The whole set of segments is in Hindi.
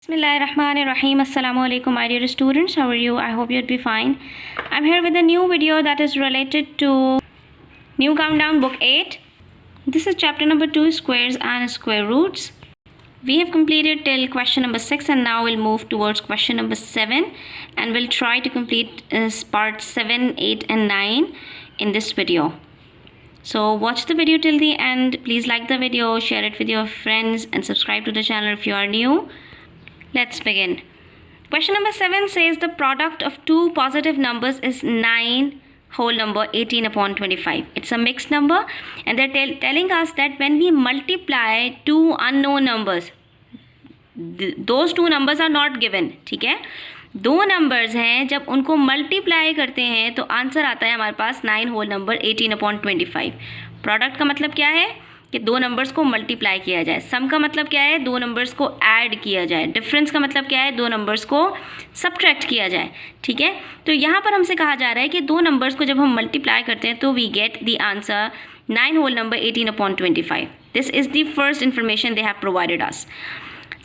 Bismillahirrahmanirrahim. Assalamu alaikum, my dear students. How are you? I hope you'd be fine. I'm here with a new video that is related to New Countdown Book 8. This is chapter number 2, Squares and Square Roots. We have completed till question number 6 and now we'll move towards question number 7 and we'll try to complete part 7, 8 and 9 in this video. So watch the video till the end. Please like the video, share it with your friends and subscribe to the channel if you are new. Let's begin. Question number 7 says the product of two positive numbers is 9 whole number 18 upon 25. It's a mixed number and they're telling us that when we multiply two unknown numbers, those two numbers are not given. ठीक है, दो नंबर्स हैं, जब उनको मल्टीप्लाई करते हैं तो आंसर आता है हमारे पास 9 होल नंबर 18 अपॉन 25. प्रोडक्ट का मतलब क्या है कि दो नंबर्स को मल्टीप्लाई किया जाए. सम का मतलब क्या है, दो नंबर्स को ऐड किया जाए. डिफरेंस का मतलब क्या है, दो नंबर्स को सब्ट्रैक्ट किया जाए. ठीक है, तो यहाँ पर हमसे कहा जा रहा है कि दो नंबर्स को जब हम मल्टीप्लाई करते हैं तो we get the answer 9 whole number 18 upon 25. This is the first information they have provided us.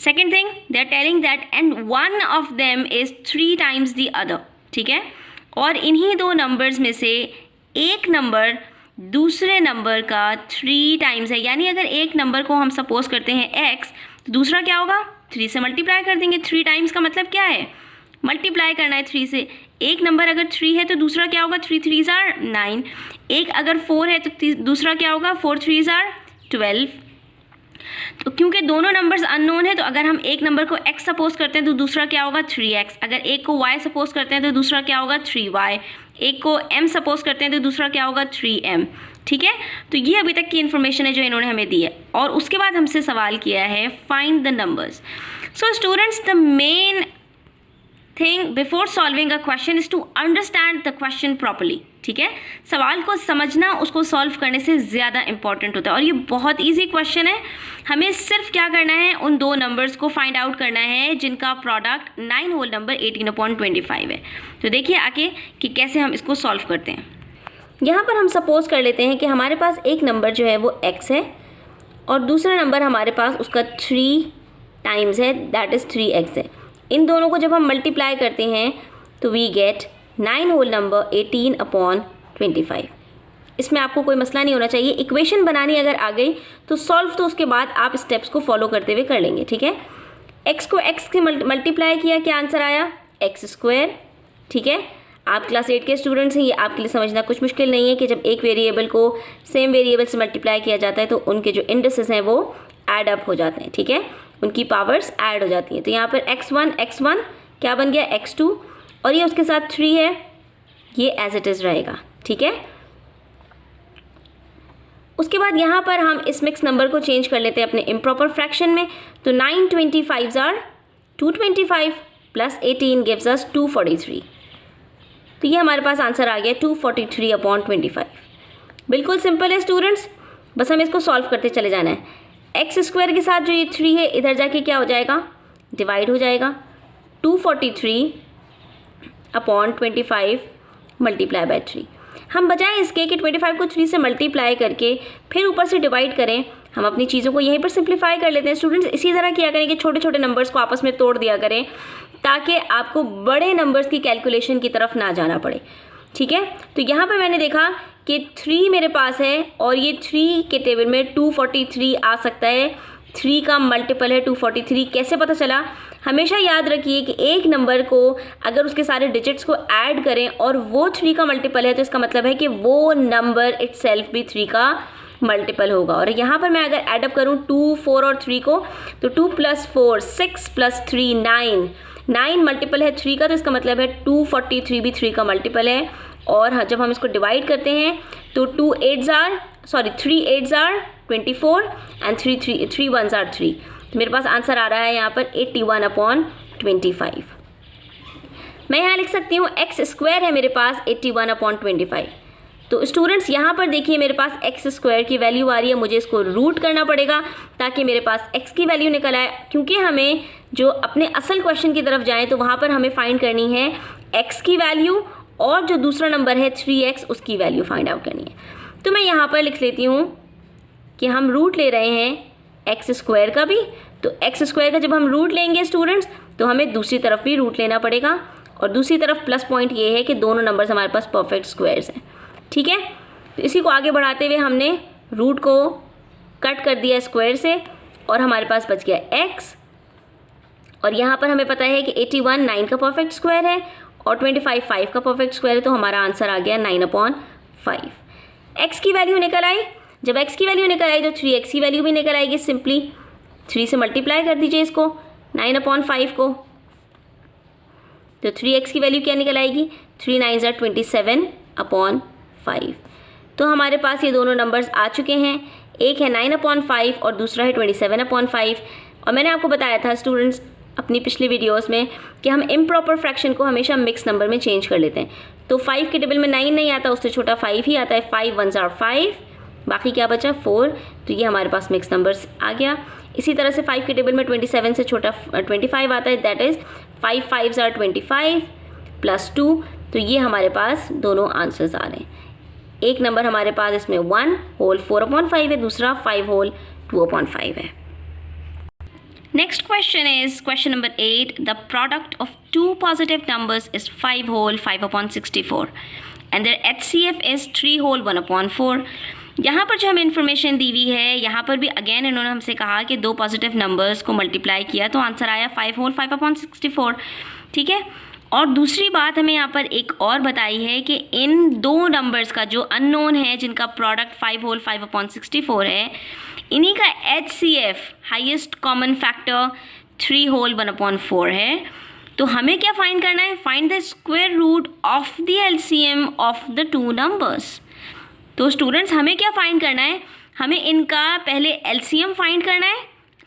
Second thing, they are telling that and one of them is 3 times the other. ठीक है, और इन्हीं दो नंबर्स में से एक नंबर दूसरे नंबर का 3 टाइम्स है. यानी अगर एक नंबर को हम सपोज करते हैं x, तो दूसरा क्या होगा, 3 से मल्टीप्लाई कर देंगे. 3 टाइम्स का मतलब क्या है, मल्टीप्लाई करना है 3 से. एक नंबर अगर 3 है तो दूसरा क्या होगा, 3 3s are 9. एक अगर 4 है तो दूसरा क्या होगा, 4 3s are 12. तो क्योंकि दोनों नंबर्स अननोन है तो अगर हम एक नंबर को x सपोज करते हैं तो दूसरा क्या होगा, 3x. अगर एक को y सपोज करते हैं तो दूसरा क्या होगा, 3y. एक को m सपोज करते हैं तो दूसरा क्या होगा, 3m. ठीक है, तो ये अभी तक की इन्फॉर्मेशन है जो इन्होंने हमें दी है. और उसके बाद हमसे सवाल किया है find the numbers. So students, the main thing before solving a question is to understand the question properly. ठीक है, सवाल को समझना उसको सॉल्व करने से ज़्यादा इंपॉर्टेंट होता है. और ये बहुत इजी क्वेश्चन है. हमें सिर्फ क्या करना है, उन दो नंबर्स को फाइंड आउट करना है जिनका प्रोडक्ट 9 होल नंबर 18 अपॉन 25 है. तो देखिए आगे कि कैसे हम इसको सॉल्व करते हैं. यहाँ पर हम सपोज कर लेते हैं कि हमारे पास एक नंबर जो है वो x है और दूसरा नंबर हमारे पास उसका 3 टाइम्स है, दैट इज़ 3x है. इन दोनों को जब हम मल्टीप्लाई करते हैं तो we get 9 whole number 18 upon 25. इसमें आपको कोई मसला नहीं होना चाहिए. इक्वेशन बनानी अगर आ गई तो सॉल्व तो उसके बाद आप स्टेप्स को फॉलो करते हुए कर लेंगे. ठीक है, x को x से मल्टीप्लाई किया, क्या आंसर आया, x स्क्वायर. ठीक है, आप क्लास 8 के स्टूडेंट्स हैं, ये आपके लिए समझना कुछ मुश्किल नहीं है कि जब एक वेरिएबल को सेम वेरिएबल से मल्टीप्लाई किया जाता है तो उनके जो इंडिसेस हैं वो ऐड अप हो जाते हैं. ठीक है, उनकी पावर्स ऐड हो जाती हैं. तो यहाँ पर x1 क्या बन गया, x2, और ये उसके साथ 3 है, ये एज इट इज़ रहेगा. ठीक है, उसके बाद यहाँ पर हम इस मिक्स नंबर को चेंज कर लेते हैं अपने इम्प्रॉपर फ्रैक्शन में. तो 9 25s are 225 plus 18 gives us 243. तो ये हमारे पास आंसर आ गया 243 अपॉन 25. बिल्कुल सिंपल है स्टूडेंट्स, बस हमें इसको सॉल्व करते चले जाना है. एक्स स्क्वायर के साथ जो ये 3 है इधर जाके क्या हो जाएगा, डिवाइड हो जाएगा. 243 अपॉन 25 मल्टीप्लाई बाय 3. हम बजाय इसके कि 25 को 3 से मल्टीप्लाई करके फिर ऊपर से डिवाइड करें, हम अपनी चीज़ों को यहीं पर सिंप्लीफाई कर लेते हैं. स्टूडेंट्स, इसी तरह किया करें कि छोटे छोटे नंबर्स को आपस में तोड़ दिया करें ताकि आपको बड़े नंबर्स की कैलकुलेशन की तरफ ना जाना पड़े. ठीक है, तो यहाँ पर मैंने देखा कि 3 मेरे पास है और ये 3 के टेबल में 243 आ सकता है. 3 का मल्टीपल है 243. कैसे पता चला, हमेशा याद रखिए कि एक नंबर को अगर उसके सारे डिजिट्स को ऐड करें और वो 3 का मल्टीपल है तो इसका मतलब है कि वो नंबर इटसेल्फ भी 3 का मल्टीपल होगा. और यहाँ पर मैं अगर ऐडअप करूँ 2, 4 और 3 को, तो 2 + 4 6 + 3 9 मल्टीपल है 3 का, तो इसका मतलब है 243 भी 3 का मल्टीपल है. और जब हम इसको डिवाइड करते हैं तो 3 8s are 24 and 3 1s are 3. तो मेरे पास आंसर आ रहा है यहाँ पर 81 अपॉन 25. मैं यहाँ लिख सकती हूँ x स्क्वायर है मेरे पास 81 अपॉन 25. तो स्टूडेंट्स, यहाँ पर देखिए मेरे पास x स्क्वायर की वैल्यू आ रही है, मुझे इसको रूट करना पड़ेगा ताकि मेरे पास x की वैल्यू निकल आए. क्योंकि हमें जो अपने असल क्वेश्चन की तरफ जाएँ तो वहाँ पर हमें फाइंड करनी है x की वैल्यू और जो दूसरा नंबर है 3x उसकी वैल्यू फाइंड आउट करनी है. तो मैं यहाँ पर लिख लेती हूँ कि हम रूट ले रहे हैं एक्स स्क्वायर का भी, तो एक्स स्क्वायर का जब हम रूट लेंगे स्टूडेंट्स तो हमें दूसरी तरफ भी रूट लेना पड़ेगा, और दूसरी तरफ प्लस पॉइंट ये है कि दोनों नंबर्स हमारे पास परफेक्ट स्क्वायर्स हैं। ठीक है, तो इसी को आगे बढ़ाते हुए हमने रूट को कट कर दिया स्क्वायर से और हमारे पास बच गया एक्स, और यहाँ पर हमें पता है कि 81 9 का परफेक्ट स्क्वायर है और 25 5 का परफेक्ट स्क्वायर है, तो हमारा आंसर आ गया 9/5। एक्स की वैल्यू निकल आई। जब एक्स की वैल्यू निकल आई तो 3x की वैल्यू भी निकल आएगी। सिंपली 3 से मल्टीप्लाई कर दीजिए इसको 9/5 को, तो 3x की वैल्यू क्या निकल आएगी, 3 9s are 27/5। तो हमारे पास ये दोनों नंबर्स आ चुके हैं, एक है 9/5 और दूसरा है 27/5। और मैंने आपको बताया था स्टूडेंट्स अपनी पिछली वीडियोस में कि हम इम्प्रॉपर फ्रैक्शन को हमेशा मिक्स नंबर में चेंज कर लेते हैं। तो 5 के टेबल में 9 नहीं आता, उससे छोटा 5 ही आता है। 5 1s are 5, बाकी क्या बचा 4, तो ये हमारे पास मिक्स नंबर्स आ गया। इसी तरह से 5 के टेबल में 27 से छोटा 25 आता है, that is 5 5s are 25 plus 2, तो ये हमारे पास दोनों आंसर्स आ रहे हैं। एक नंबर हमारे पास इसमें 1 होल 4/5 है, दूसरा 5 होल 2/5 है। Next question is question number 8. The product of two positive numbers is 5 whole 5/64 and their HCF is 3 whole 1/4. यहाँ पर जो हमें इन्फॉर्मेशन दी हुई है, यहाँ पर भी अगेन इन्होंने हमसे कहा कि दो पॉजिटिव नंबर्स को मल्टीप्लाई किया तो आंसर आया 5 whole 5/64। ठीक है, और दूसरी बात हमें यहाँ पर एक और बताई है कि इन दो नंबर्स का जो अननोन है, जिनका प्रोडक्ट 5 whole 5/64 है, इन्हीं का HCF highest common factor 3 whole 1/4 है। तो हमें क्या फाइंड करना है, find the square root of the LCM of the two numbers. तो स्टूडेंट्स हमें क्या फाइंड करना है, हमें इनका पहले LCM फाइंड करना है,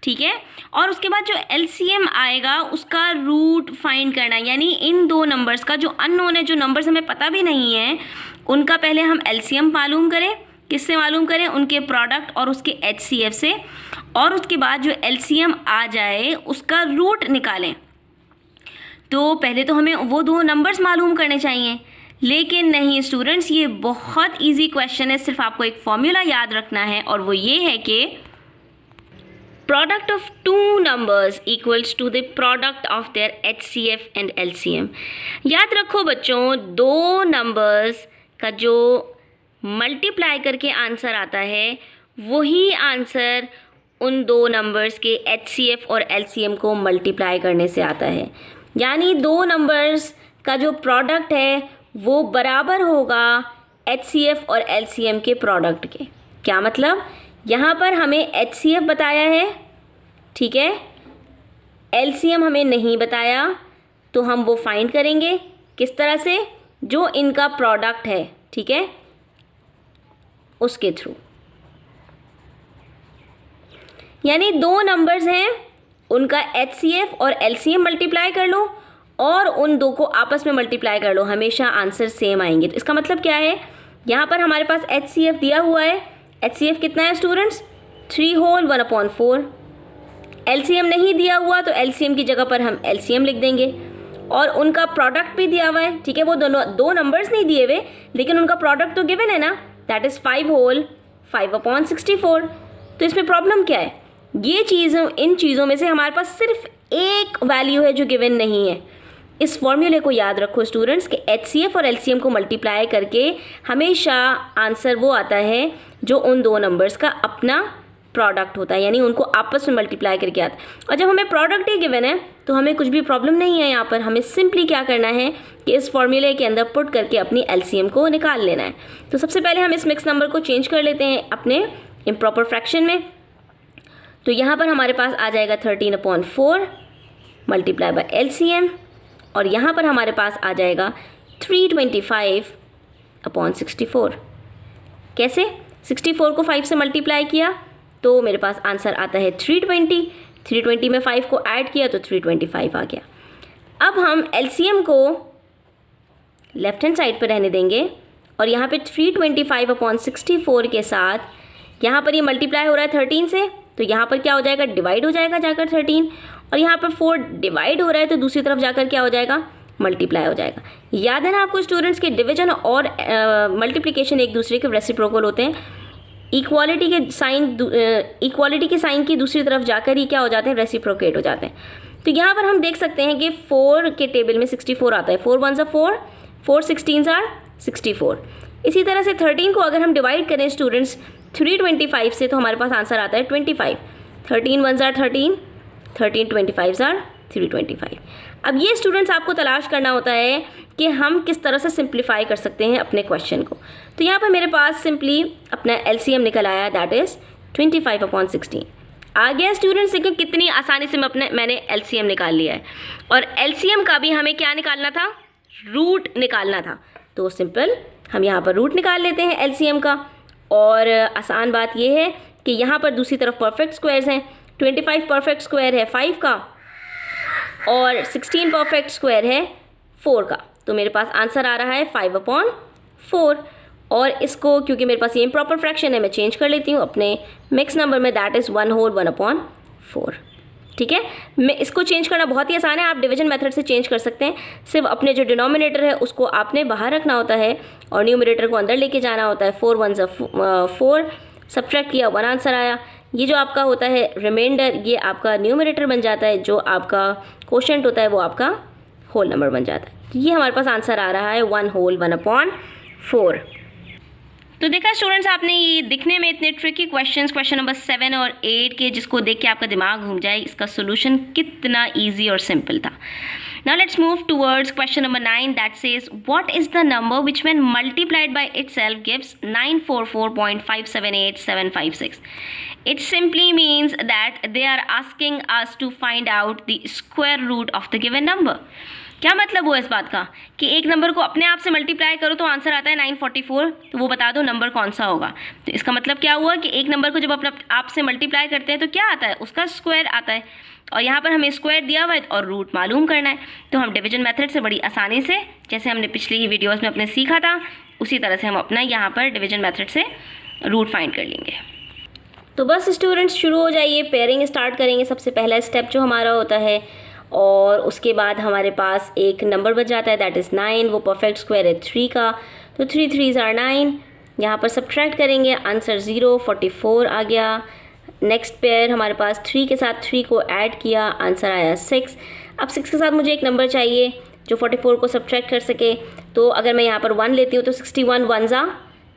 ठीक है, और उसके बाद जो LCM आएगा उसका रूट फाइंड करना है। यानी इन दो नंबर्स का जो अननोन है, जो नंबर्स हमें पता भी नहीं है, उनका पहले हम LCM मालूम करें। किससे मालूम करें, उनके प्रोडक्ट और उसके HCF से, और उसके बाद जो LCM आ जाए उसका रूट निकालें। तो पहले तो हमें वो दो नंबर्स मालूम करने चाहिए, लेकिन नहीं स्टूडेंट्स, ये बहुत इजी क्वेश्चन है। सिर्फ आपको एक फॉर्मूला याद रखना है और वो ये है कि product of two numbers equals to the product of their HCF and LCM। याद रखो बच्चों, दो नंबर्स का जो मल्टीप्लाई करके आंसर आता है वही आंसर उन दो नंबर्स के HCF और LCM को मल्टीप्लाई करने से आता है। यानी दो नंबर्स का जो प्रोडक्ट है वो बराबर होगा HCF और LCM के प्रोडक्ट के। क्या मतलब, यहाँ पर हमें HCF बताया है, ठीक है, LCM हमें नहीं बताया, तो हम वो फाइंड करेंगे किस तरह से, जो इनका प्रोडक्ट है, ठीक है, उसके थ्रू। यानी दो नंबर्स हैं, उनका HCF और LCM मल्टीप्लाई कर लो और उन दो को आपस में मल्टीप्लाई कर लो, हमेशा आंसर सेम आएंगे। तो इसका मतलब क्या है, यहाँ पर हमारे पास HCF दिया हुआ है। HCF कितना है स्टूडेंट्स, 3 whole 1/4। LCM नहीं दिया हुआ तो LCM की जगह पर हम LCM लिख देंगे, और उनका प्रोडक्ट भी दिया हुआ है, ठीक है, वो दोनों दो नंबर्स नहीं दिए हुए लेकिन उनका प्रोडक्ट तो गिवन है ना, दैट इज़ 5 whole 5/64। तो इसमें प्रॉब्लम क्या है, ये चीज़ों, इन चीज़ों में से हमारे पास सिर्फ एक वैल्यू है जो गिवन नहीं है। इस फॉर्मूले को याद रखो स्टूडेंट्स कि HCF और LCM को मल्टीप्लाई करके हमेशा आंसर वो आता है जो उन दो नंबर्स का अपना प्रोडक्ट होता है, यानी उनको आपस में मल्टीप्लाई करके आता है। और जब हमें प्रोडक्ट ही गिवन है तो हमें कुछ भी प्रॉब्लम नहीं है। यहाँ पर हमें सिंपली क्या करना है कि इस फॉर्मूले के अंदर पुट करके अपनी LCM को निकाल लेना है। तो सबसे पहले हम इस मिक्स नंबर को चेंज कर लेते हैं अपने इम्प्रॉपर फ्रैक्शन में। तो यहाँ पर हमारे पास आ जाएगा 13/4 मल्टीप्लाई बाय LCM, और यहाँ पर हमारे पास आ जाएगा 325/64। कैसे, 64 को 5 से मल्टीप्लाई किया तो मेरे पास आंसर आता है 320। 320 में 5 को ऐड किया तो 325 आ गया। अब हम LCM को लेफ्ट हैंड साइड पर रहने देंगे और यहाँ पे 325/64 के साथ यहाँ पर ये मल्टीप्लाई हो रहा है 13 से, तो यहाँ पर क्या हो जाएगा, डिवाइड हो जाएगा जाकर 13, और यहाँ पर 4 डिवाइड हो रहा है तो दूसरी तरफ जाकर क्या हो जाएगा, मल्टीप्लाई हो जाएगा। याद है ना आपको स्टूडेंट्स के डिवीजन और मल्टीप्लिकेशन एक दूसरे के रेसिप्रोकल होते हैं। इक्वालिटी के साइन की दूसरी तरफ जाकर ही क्या हो जाते हैं, रेसिप्रोकेट हो जाते हैं। तो यहाँ पर हम देख सकते हैं कि 4 के टेबल में 64 आता है। 4 1 4, 4 16 आर 64। इसी तरह से 13 को अगर हम डिवाइड करें स्टूडेंट्स 325 से तो हमारे पास आंसर आता है 25। 13 1 आर 13, 13 25 आर 325। अब ये स्टूडेंट्स आपको तलाश करना होता है कि हम किस तरह से सिंप्लीफाई कर सकते हैं अपने क्वेश्चन को। तो यहाँ पर मेरे पास सिंपली अपना एलसीएम निकल आया, दैट इज़ 25/16 आ गया स्टूडेंट्स। देखिए कितनी आसानी से मैंने एलसीएम निकाल लिया है। और एलसीएम का भी हमें क्या निकालना था, रूट निकालना था। तो सिंपल हम यहाँ पर रूट निकाल लेते हैं एलसीएम का। और आसान बात यह है कि यहाँ पर दूसरी तरफ परफेक्ट स्क्वायर्स हैं। 25 परफेक्ट स्क्वायर है 5 का और 16 परफेक्ट स्क्वायर है 4 का। तो मेरे पास आंसर आ रहा है 5/4। और इसको क्योंकि मेरे पास ये इम्प्रॉपर फ्रैक्शन है मैं चेंज कर लेती हूँ अपने मिक्स नंबर में, दैट इज़ 1 होल 1/4। ठीक है, मैं इसको चेंज करना बहुत ही आसान है, आप डिवीजन मेथड से चेंज कर सकते हैं। सिर्फ अपने जो डिनोमिनेटर है उसको आपने बाहर रखना होता है और न्यूमरेटर को अंदर लेके जाना होता है। 4 1 4, सब्ट्रैक्ट किया 1 आंसर आया। ये जो आपका होता है रिमाइंडर, ये आपका न्यूमरेटर बन जाता है, जो आपका क्वोशंट होता है वो आपका होल नंबर बन जाता है। तो ये हमारे पास आंसर आ रहा है 1 होल 1/4। तो देखा स्टूडेंट्स, आपने ये दिखने में इतने ट्रिकी क्वेश्चन नंबर 7 और 8 के, जिसको देख के आपका दिमाग घूम जाए, इसका सोल्यूशन कितना ईजी और सिंपल था। Now let's move towards question number 9 that says what is the number which when multiplied by itself gives 944.578756. It simply means that they are asking us to find out the square root of the given number. क्या मतलब हुआ इस बात का कि एक नंबर को अपने आप से मल्टीप्लाई करो तो आंसर आता है 944, तो वो बता दो नंबर कौन सा होगा। तो इसका मतलब क्या हुआ कि एक नंबर को जब अपने आप से मल्टीप्लाई करते हैं तो क्या आता है, उसका स्क्वायर आता है। और यहाँ पर हमें स्क्वायर दिया हुआ है और रूट मालूम करना है। तो हम डिवीजन मेथड से बड़ी आसानी से, जैसे हमने पिछली वीडियोस में अपने सीखा था, उसी तरह से हम अपना यहाँ पर डिवीजन मेथड से रूट फाइंड कर लेंगे। तो बस स्टूडेंट्स शुरू हो जाइए, पेयरिंग स्टार्ट करेंगे। सबसे पहला स्टेप जो हमारा होता है, और उसके बाद हमारे पास एक नंबर बच जाता है, दैट इज़ 9। वो परफेक्ट स्क्वायर है 3 का, तो 3 3s are 9। यहाँ पर सब्ट्रैक्ट करेंगे, आंसर 0 44 आ गया। नेक्स्ट पेयर हमारे पास 3 के साथ 3 को ऐड किया, आंसर आया 6। अब 6 के साथ मुझे एक नंबर चाहिए जो 44 को सब्ट्रैक्ट कर सके। तो अगर मैं यहाँ पर 1 लेती हूँ तो 61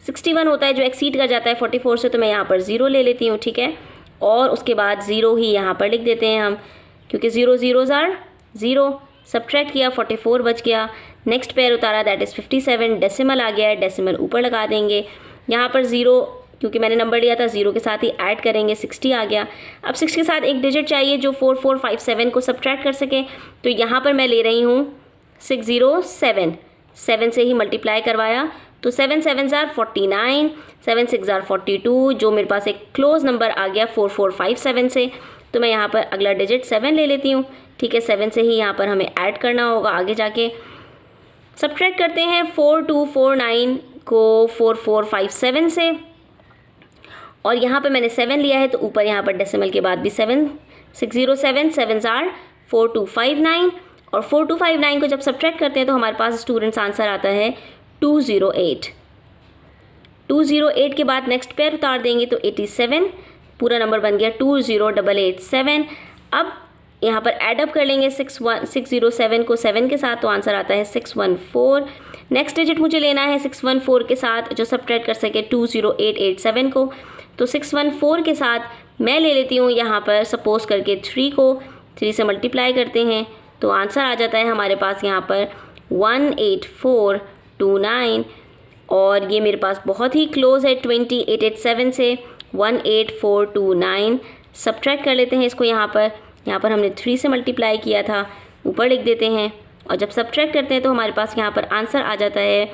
61 होता है जो एक्सीड कर जाता है 44 से, तो मैं यहाँ पर 0 ले लेती हूँ। ठीक है, और उसके बाद 0 ही यहाँ पर लिख देते हैं हम, क्योंकि 0 0s are 0। सब्ट्रैक्ट किया 44 बच गया। नेक्स्ट पेयर उतारा, दैट इज़ 57। डेसिमल आ गया है, डेसिमल ऊपर लगा देंगे। यहाँ पर 0 क्योंकि मैंने नंबर लिया था, 0 के साथ ही ऐड करेंगे, 60 आ गया। अब 6 के साथ एक डिजिट चाहिए जो 4457 को सब्ट्रैक्ट कर सके। तो यहाँ पर मैं ले रही हूँ 607, 7 से ही मल्टीप्लाई करवाया, तो 7 7s are 49, 7 6s are 42, जो मेरे पास एक क्लोज नंबर आ गया 4457 से। तो मैं यहाँ पर अगला डिजिट 7 ले लेती हूँ। ठीक है, 7 से ही यहाँ पर हमें ऐड करना होगा आगे जाके। सब्ट्रैक्ट करते हैं 4249 को 4457 से, और यहाँ पर मैंने 7 लिया है, तो ऊपर यहाँ पर डेसिमल के बाद भी 7 607, 7s are 4259, और 4259 को जब सब्ट्रैक्ट करते हैं तो हमारे पास स्टूडेंट्स आंसर आता है 208। 208 के बाद नेक्स्ट पेयर उतार देंगे तो 87, पूरा नंबर बन गया 20887। अब यहाँ पर ऐडअप कर लेंगे 607 को 7 के साथ, तो आंसर आता है 614। नेक्स्ट डिजिट मुझे लेना है 614 के साथ जो सब्ट्रैक्ट कर सके 20887 को, तो 614 के साथ मैं ले लेती हूँ यहाँ पर सपोज करके 3 को 3 से मल्टीप्लाई करते हैं, तो आंसर आ जाता है हमारे पास यहाँ पर 18429, और ये मेरे पास बहुत ही क्लोज है 2887 से। 18429 सब्ट्रैक्ट कर लेते हैं इसको, यहाँ पर हमने 3 से मल्टीप्लाई किया था, ऊपर लिख देते हैं, और जब सब्ट्रैक्ट करते हैं तो हमारे पास यहाँ पर आंसर आ जाता है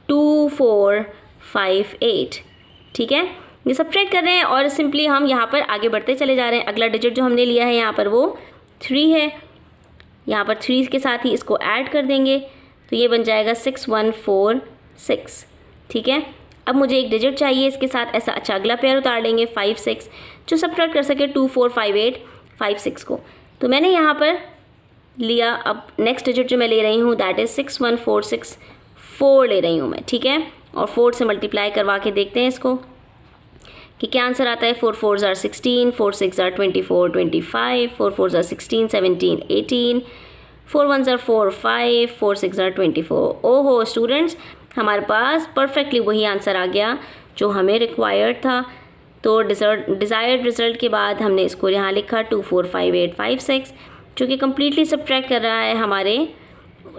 2458। ठीक है, ये सब्ट्रैक्ट कर रहे हैं और सिंपली हम यहाँ पर आगे बढ़ते चले जा रहे हैं। अगला डिजिट जो हमने लिया है यहाँ पर वो 3 है, यहाँ पर 3 के साथ ही इसको ऐड कर देंगे, तो ये बन जाएगा 6146। ठीक है, अब मुझे एक डिजिट चाहिए इसके साथ ऐसा। अच्छा, अगला पेयर उतार लेंगे 5 6 जो सब्ट्रैक्ट कर सके 245856 को, तो मैंने यहाँ पर लिया। अब नेक्स्ट डिजिट जो मैं ले रही हूँ दैट इज़ 61464 ले रही हूँ मैं। ठीक है, और 4 से मल्टीप्लाई करवा के देखते हैं इसको, कि क्या आंसर आता है। 4 4s are 16, 4 6s are 24 25, 4 4s are 16 17 18, 4 1s are 4 5, 4 6s are 24। ओहो स्टूडेंट्स, हमारे पास परफेक्टली वही आंसर आ गया जो हमें रिक्वायर्ड था। तो डिज़ायर्ड रिज़ल्ट के बाद हमने इसको यहाँ लिखा 2 4 5 8 5 6, जो कि कम्प्लीटली सब्ट्रैक्ट कर रहा है हमारे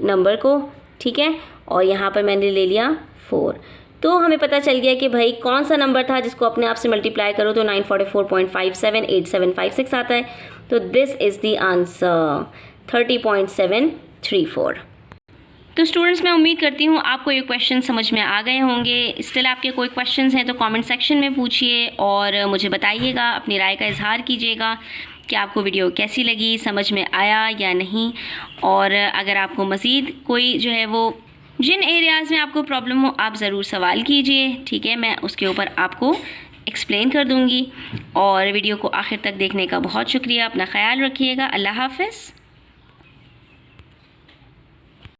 नंबर को, ठीक है। और यहाँ पर मैंने ले लिया 4। तो हमें पता चल गया कि भाई कौन सा नंबर था जिसको अपने आप से मल्टीप्लाई करो तो 944.578756 आता है। तो दिस इज़ द आंसर 30.734। तो स्टूडेंट्स, मैं उम्मीद करती हूँ आपको ये क्वेश्चन समझ में आ गए होंगे। स्टिल आपके कोई क्वेश्चंस हैं तो कमेंट सेक्शन में पूछिए और मुझे बताइएगा, अपनी राय का इजहार कीजिएगा कि आपको वीडियो कैसी लगी, समझ में आया या नहीं। और अगर आपको मज़ीद कोई जो है वो जिन एरियाज़ में आपको प्रॉब्लम हो आप ज़रूर सवाल कीजिए, ठीक है। मैं उसके ऊपर आपको एक्सप्लेन कर दूँगी। और वीडियो को आखिर तक देखने का बहुत शुक्रिया। अपना ख्याल रखिएगा। अल्लाह हाफ़िज़।